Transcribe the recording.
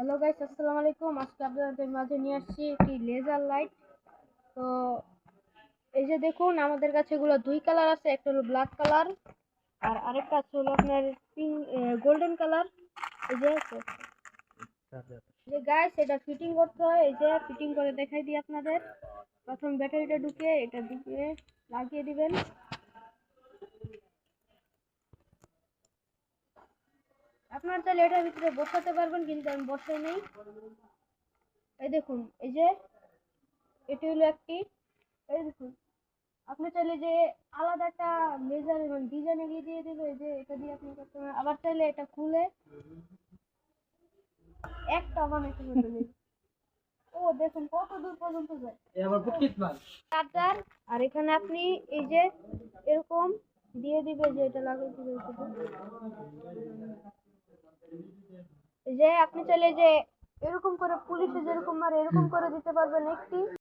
Hello guys, আসসালামু আলাইকুম। আজকে আপনাদের মাঝে নিয়ে আসছি একটি লেজার লাইট। তো এই যে দেখুন, আমাদের কাছে এগুলো দুই কালার আছে, একটা হলো ব্ল্যাক কালার আর আরেকটা আছে হলো আপনার পিঙ্ক গোল্ডেন কালার। এই যে গাইস, এটা ফিটিং করতে হয়। এই যে ফিটিং করে দেখাই দিই আপনাদের। প্রথম ব্যাটারিটা ঢুকে এটা ঢুকিয়ে লাগিয়ে দিবেন। আপনার চাইলে এটার ভিতরে বসাতে পারবেন, কিন্তু আমি বসাই নেই। এই দেখুন, এই যে এটি হলো একটি, এই দেখুন, আপনি চাইলে যে আলাদা একটা লেজার এবং ডিজাইন এগিয়ে দিয়ে দিবে, যে এটা দিয়ে আপনি করতে পারেন। আবার চাইলে এটা খুলে একটা বানাইতে পারবেন। ও দেখুন কত দূর পর্যন্ত যায়। চার্জার, আর এখানে আপনি এই যে এরকম দিয়ে দিবে, যে এটা লাগিয়ে দিবে। এই যে আপনি চাইলে যে এরকম করে পুলিশে যেরকম মারে এরকম করে দিতে পারবেন একটি।